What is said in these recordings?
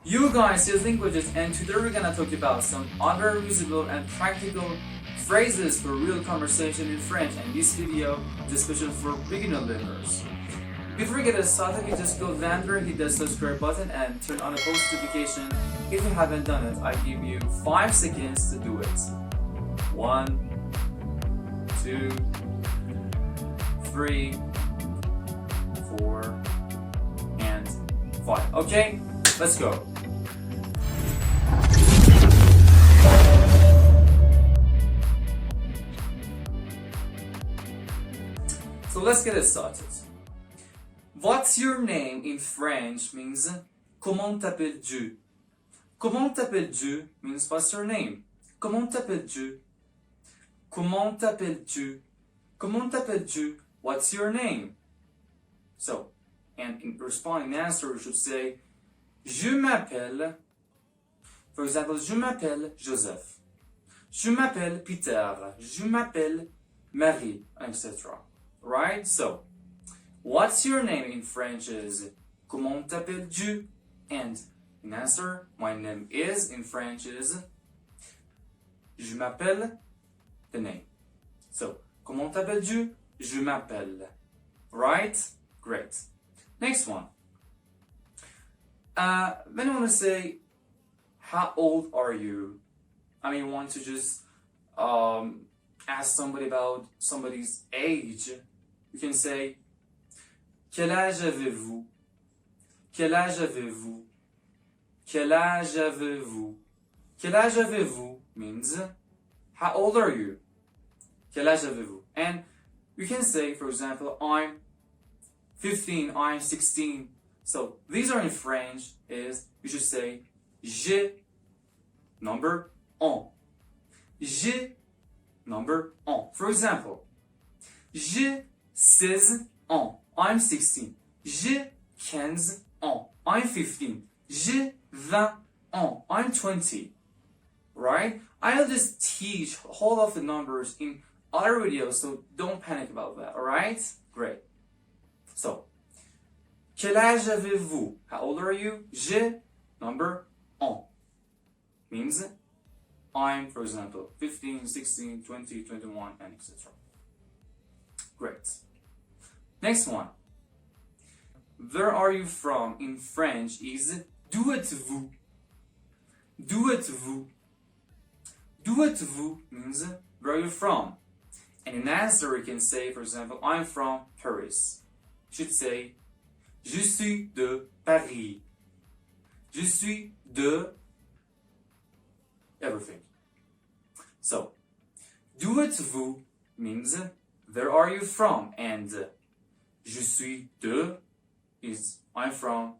You guys, it's LingoJet, and today we're gonna talk about some other usable and practical phrases for real conversation in French. And this video is special for beginner learners. Before we get started, you just go down there, hit the subscribe button, and turn on the post notification. If you haven't done it, I give you 5 seconds to do it. 1, 2, 3, 4, and 5. Okay, let's go. So let's get it started. What's your name in French means comment t'appelles-tu? Comment t'appelles-tu means what's your name? Comment t'appelles-tu? Comment t'appelles-tu? Comment t'appelles-tu? What's your name? So, and in responding answer, you should say je m'appelle. For example, je m'appelle Joseph. Je m'appelle Peter. Je m'appelle Marie, etc. Right? So, what's your name in French is comment t'appelles-tu? And in answer, my name is in French is je m'appelle, the name. So, comment t'appelles-tu? Je m'appelle. Right? Great. Next one. When you want to say, how old are you? I mean, you want to just ask somebody about somebody's age. You can say, quel âge avez-vous? Quel âge avez-vous? Quel âge avez-vous? Quel âge avez-vous means, how old are you? Quel âge avez-vous? And you can say, for example, I'm 15, I'm 16. So these are in French is, you should say, j'ai, number, un. J'ai, number, un. For example, j'ai 16 ans, I'm 16. J'ai 15 ans, I'm 15. J'ai 20 ans, I'm 20. Right? I'll just teach all of the numbers in other videos, so don't panic about that, alright? Great. So, quel âge avez-vous? How old are you? J'ai, number, un. Means, I'm, for example, 15, 16, 20, 21, and etc. Great. Next one. Where are you from in French is d'où êtes-vous? D'où êtes-vous? D'où êtes-vous means where are you from? And in answer you can say, for example, I'm from Paris. You should say je suis de Paris. Je suis de everything. So, d'où êtes-vous means where are you from? And je suis de is I'm from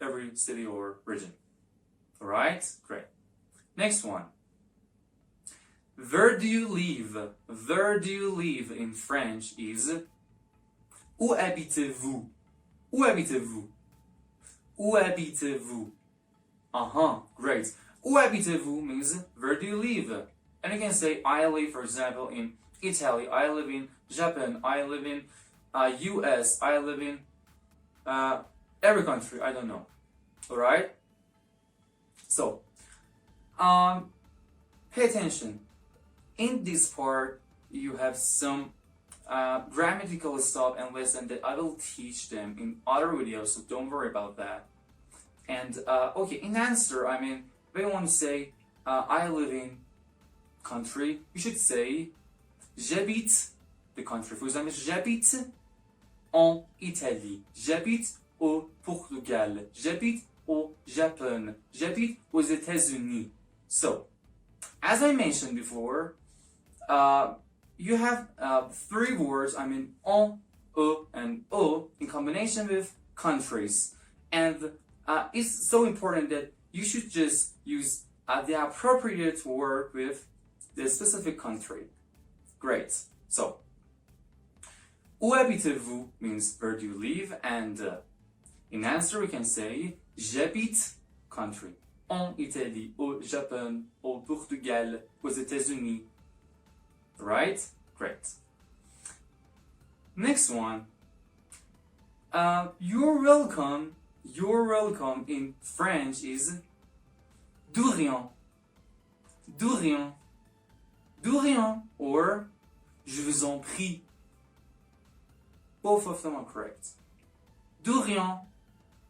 every city or region. Alright? Great. Next one. Where do you live? Where do you live in French is où habitez-vous? Où habitez-vous? Où habitez-vous? Great. Où habitez-vous means where do you live? And you can say I live, for example, in Italy, I live in Japan, I live in US, I live in every country, I don't know. Alright? So, pay attention. In this part, you have some grammatical stuff and lesson that I will teach them in other videos, so don't worry about that. And, okay, in answer, I mean, when you want to say, I live in country, you should say, j'habite the country. For example, j'habite en Italie. J'habite au Portugal. J'habite au Japon. J'habite aux États-Unis. So, as I mentioned before, you have 3 words, I mean, en, and o, in combination with countries. And it's so important that you should just use the appropriate word with the specific country. Great. So, où habitez-vous means where do you live, and in answer we can say j'habite country en Italie, au Japon, au Portugal, aux États-Unis. Right? Great. Next one. You're welcome You're welcome in French is de rien, de rien, de rien, or je vous en prie. Both of them are correct. De rien,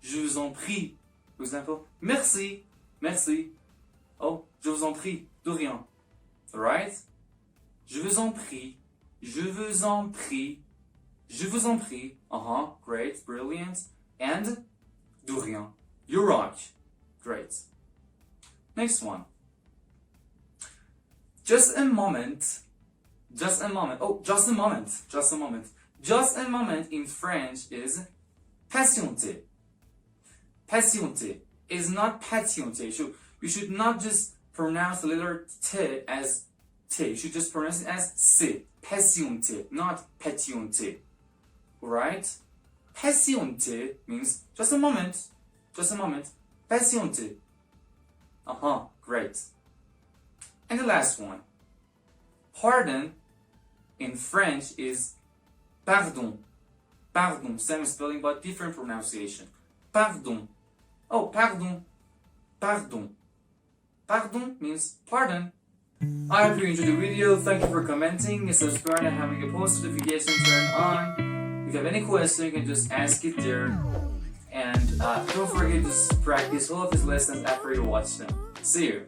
je vous en prie. For example, merci, merci. Oh, je vous en prie, de rien. Alright? Je vous en prie, je vous en prie, je vous en prie. Great, brilliant. And de rien. You rock. Great. Next one. Just a moment. Just a moment. Oh, just a moment. Just a moment. Just a moment in French is patienter. Patienter is not patienter. You should not just pronounce the letter T as T. You should just pronounce it as C. Patienter, not patienter. Alright? Patienter means just a moment. Just a moment. Patienter. Great. And the last one. Pardon in French is pardon. Pardon. Same spelling but different pronunciation. Pardon. Oh, pardon. Pardon. Pardon means pardon. I hope you enjoyed the video. Thank you for commenting, subscribing, and having a post notification turned on. If you have any question, you can just ask it there. And don't forget to practice all of these lessons after you watch them. See you.